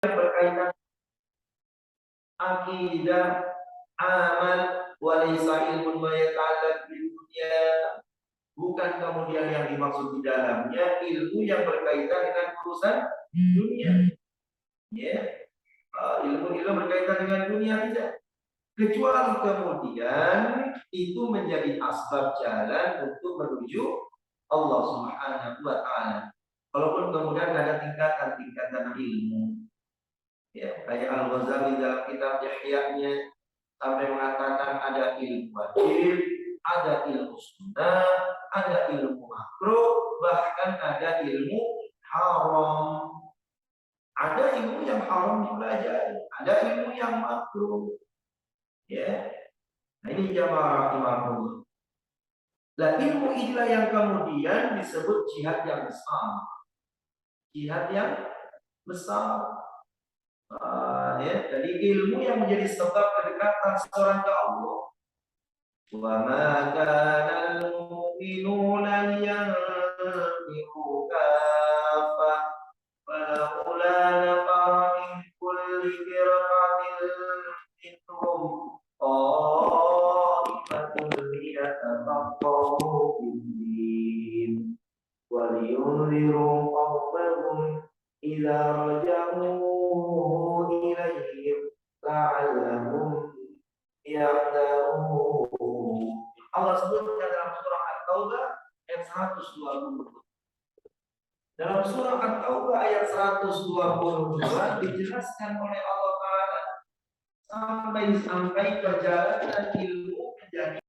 berkaitan akidah, amal, walaysa ilmun ma yata'allaq bil dunya. Bukan kemudian yang dimaksud di dalamnya ilmu yang berkaitan dengan urusan dunia. Ya, ilmu-ilmu berkaitan dengan dunia tidak. Kecuali kemudian itu menjadi asbab jalan untuk menuju Allah Subhanahu wa taala. Walaupun kemudian ada tingkatan-tingkatan ilmu. Ya, kayak Al-Ghazali dalam kitab Ihya-nya sampai mengatakan ada ilmu wajib, ada ilmu sunnah, ada ilmu makruh, bahkan ada ilmu haram. Ada ilmu yang haram dipelajari, ada ilmu yang makruh. Ya, nah ini jamaah rahimahullah. Nah, ilmu inilah yang kemudian disebut jihad yang besar. Jihad yang besar. Ya, jadi ilmu yang menjadi sebab kedekatan seorang ke Allah. Wa ma kana al-mu'minuna liyanfiru kaffah walaula nafara min kulli firqatin minhum ta'ifatun liyatafaqahu fid-din wa liyunziru qawmahum idza raja'u ilaihim la'allahum ya'lamun. Allah sebutkan dalam surah At-Taubah ayat 120. Dalam surah At-Taubah ayat 122 dijelaskan oleh Allah Ta'ala sampai perjalanan ilmu menjadi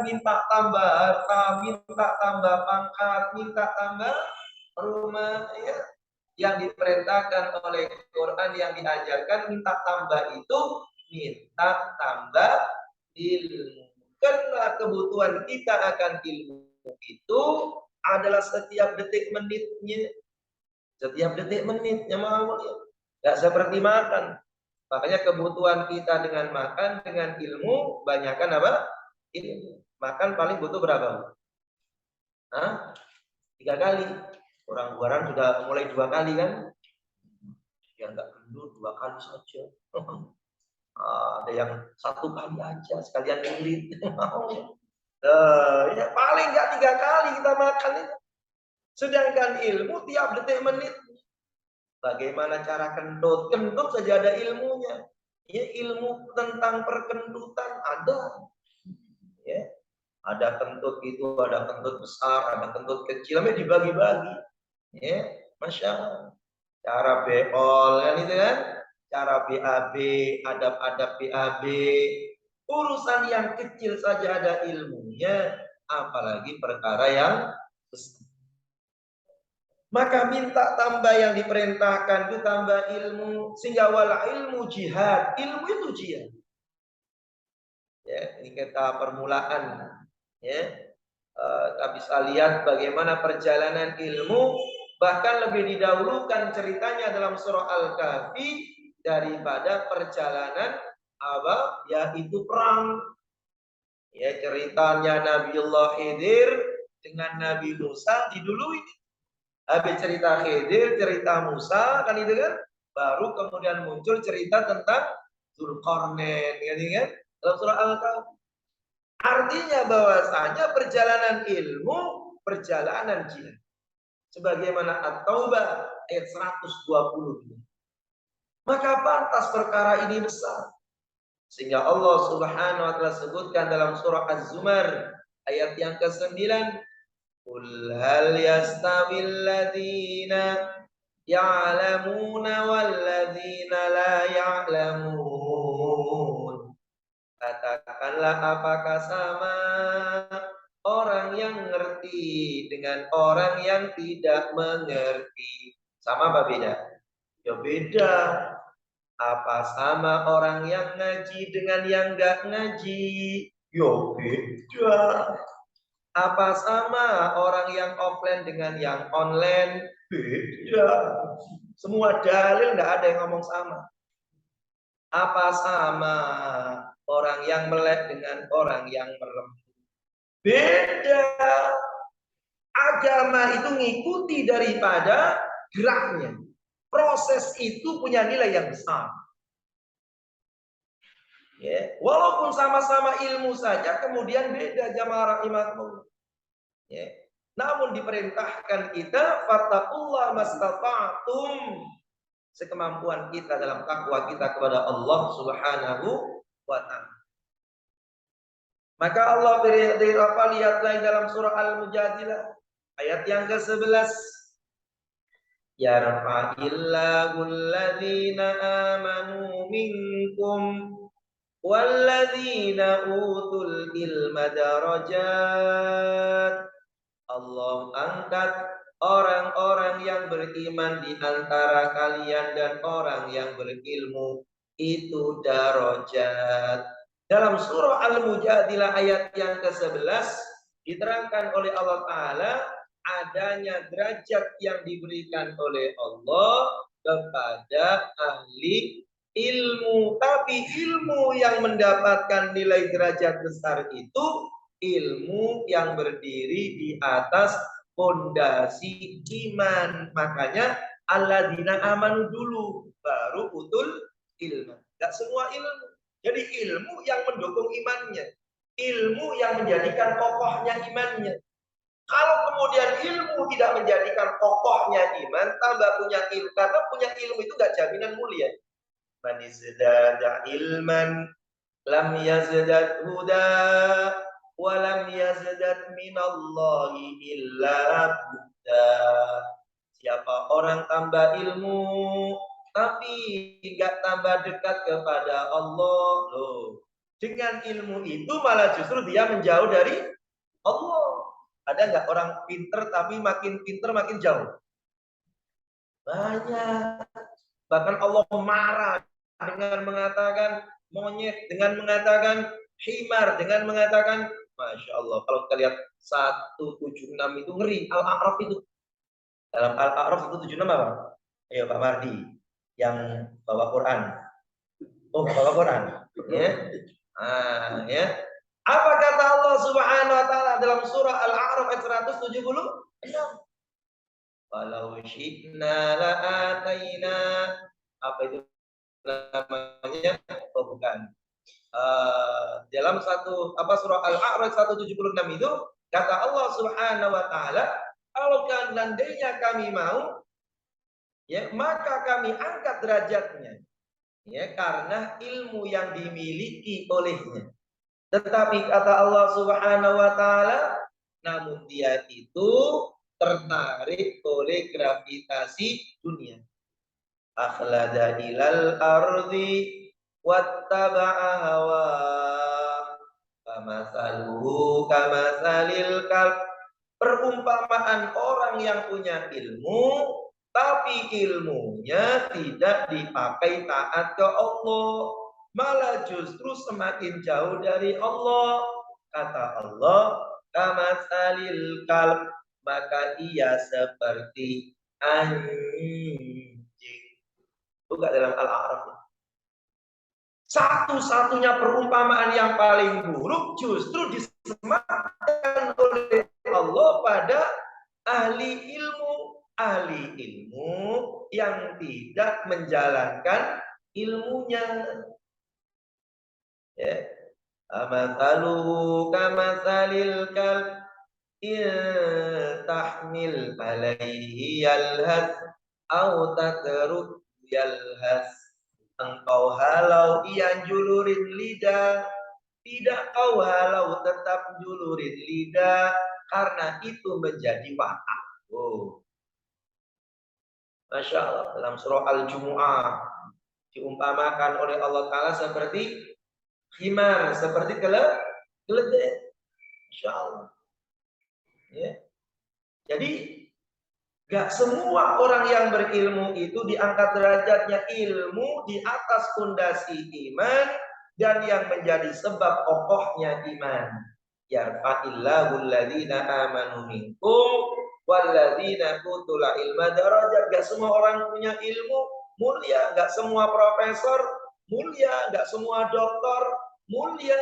minta tambah harta, minta tambah pangkat, minta tambah rumah, ya. Yang diperintahkan oleh Quran yang diajarkan minta tambah itu minta tambah ilmu. Karena kebutuhan kita akan ilmu itu adalah setiap detik menitnya. Setiap detik menitnya mau ya. Tidak seperti makan. Makanya kebutuhan kita dengan makan, dengan ilmu, banyakkan apa? Ilmu. Makan paling butuh berapa? Hah? 3 kali. Orang sudah mulai 2 kali kan? Biar nggak gendut 2 kali saja. Ada yang 1 kali aja sekalian irit. Ya paling nggak 3 kali kita makan itu. Sedangkan ilmu tiap detik menit. Bagaimana cara kentut? Kentut saja ada ilmunya. Ya, ilmu tentang perkentutan ada. Ya, ada kentut itu, ada kentut besar, ada kentut kecil, namanya dibagi-bagi. Ya, masya Allah. Cara beol kan itu kan? Cara BAB, adab-adab BAB. Urusan yang kecil saja ada ilmunya, apalagi perkara yang besar. Maka minta tambah yang diperintahkan itu tambah ilmu, sehingga wala ilmu jihad. Ilmu itu jihad. Ya, ini kita permulaan. Ya, kita bisa lihat bagaimana perjalanan ilmu, bahkan lebih didahulukan ceritanya dalam surah Al-Kahfi daripada perjalanan apa? Yaitu perang. Ya, ceritanya Nabiullah Khidir dengan Nabi Musa didului. Habis cerita Khidir, cerita Musa kan itu kan, baru kemudian muncul cerita tentang Dzulqarnain, kan? Dalam surah Al-Kahf. Artinya bahwasanya perjalanan ilmu, perjalanan jihad. Sebagaimana At-Taubah ayat 120. Maka pantas perkara ini besar. Sehingga Allah Subhanahu wa taala sebutkan dalam surah Az-Zumar ayat yang ke-9, "Qul hal yastawil ladzina ya'lamuna wal ladzina la ya'lamun." Katakanlah, apakah sama orang yang mengerti dengan orang yang tidak mengerti? Sama apa beda? Ya beda. Apa sama orang yang ngaji dengan yang nggak ngaji? Yo beda. Apa sama orang yang offline dengan yang online? Beda. Semua dalil nggak ada yang ngomong sama. Apa sama orang yang melek dengan orang yang merem? Beda. Agama itu ngikuti daripada geraknya. Proses itu punya nilai yang besar. Ya, walaupun sama-sama ilmu saja, kemudian beda jamaah rahimakumullah. Ya. Namun diperintahkan kita fattaqullah mastata'tum, sekemampuan kita dalam takwa kita kepada Allah Subhanahu wa taala. Maka Allah beri apa, lihat lagi dalam surah Al-Mujadilah ayat yang ke-11. Yarfa'illahu alladhina amanu minkum walladzina utul ilma darajat. Allah angkat orang-orang yang beriman di antara kalian dan orang yang berilmu itu darajat. Dalam surah Al-Mujadilah ayat yang ke-11 diterangkan oleh Allah Ta'ala adanya derajat yang diberikan oleh Allah kepada ahli ilmu. Tapi ilmu yang mendapatkan nilai derajat besar itu ilmu yang berdiri di atas fondasi iman. Makanya alladzina amanu dulu, baru utul ilmu. Gak semua ilmu. Jadi ilmu yang mendukung imannya, ilmu yang menjadikan kokohnya imannya. Kalau kemudian ilmu tidak menjadikan kokohnya iman, tambah punya ilmu, karena punya ilmu itu gak jaminan mulia. Man izdada ilman lam yazdad huda wa lam yazdad minallahi illa buddha. Siapa orang tambah ilmu tapi enggak tambah dekat kepada Allah, loh, dengan ilmu itu malah justru dia menjauh dari Allah. Ada enggak orang pinter tapi makin pinter makin jauh? Banyak. Bahkan Allah marah dengan mengatakan monyet, dengan mengatakan himar, dengan mengatakan, Masya Allah, kalau kita lihat 176 itu ngeri. Al-A'raf itu, dalam Al-A'raf 176 apa? Ayo Pak Mardi yang bawa Quran. Oh, bawa Quran. Ya. Ya. Apa kata Allah Subhanahu wa taala dalam surah Al-A'raf ayat 176? Walau syi'na la'ataina, apa itu namanya? Oh, bukan. Dalam satu surah Al-A'raf 176 itu kata Allah Subhanahu wa taala, kalau seandainya kami mau, ya, maka kami angkat derajatnya, ya, karena ilmu yang dimiliki olehnya. Tetapi kata Allah Subhanahu wa taala, namun dia itu tertarik oleh gravitasi dunia. Akhlada ilal ardi wattaba'a hawa kamasaluhu kamasalil kalb. Perumpamaan orang yang punya ilmu tapi ilmunya tidak dipakai taat ke Allah, malah justru semakin jauh dari Allah. Kata Allah, kamasalil kalb, maka ia seperti anjing. Buka dalam Al-A'raf. Satu-satunya perumpamaan yang paling buruk justru disematkan oleh Allah pada ahli ilmu yang tidak menjalankan ilmunya. Ya. Amathaluhu kamathalil kalb in tahmil alaihi yalhas au tatruk yalhas. Engkau halau ia julurin lidah, tidak kau halau tetap julurin lidah, karena itu menjadi watak. Oh. Masya Allah, dalam surah Al-Jumu'ah diumpamakan oleh Allah Ta'ala seperti himar, seperti keledai. Masya Allah. Ya. Jadi gak semua orang yang berilmu itu diangkat derajatnya ilmu di atas fondasi iman dan yang menjadi sebab kokohnya iman. Yarfa'illahu alladhina amanu minkum walladzina utul ilma darajat. Gak semua orang punya ilmu mulia, gak semua profesor mulia, gak semua doktor mulia.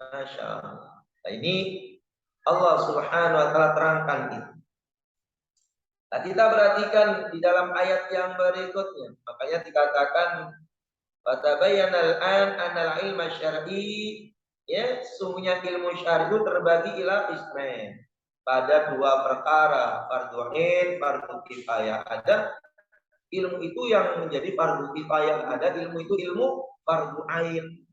Masya Allah. Nah, ini Allah Subhanahu wa taala terangkan itu. Nah, kita perhatikan di dalam ayat yang berikutnya. Makanya dikatakan fatabayyana al-an anal ilma syar'i, ya, sungguhnya ilmu syar'i itu terbagi ila ismain pada dua perkara, fardhu ain, fardhu kifayah. Ada ilmu itu yang menjadi fardhu kifayah, ada ilmu itu ilmu fardhu ain.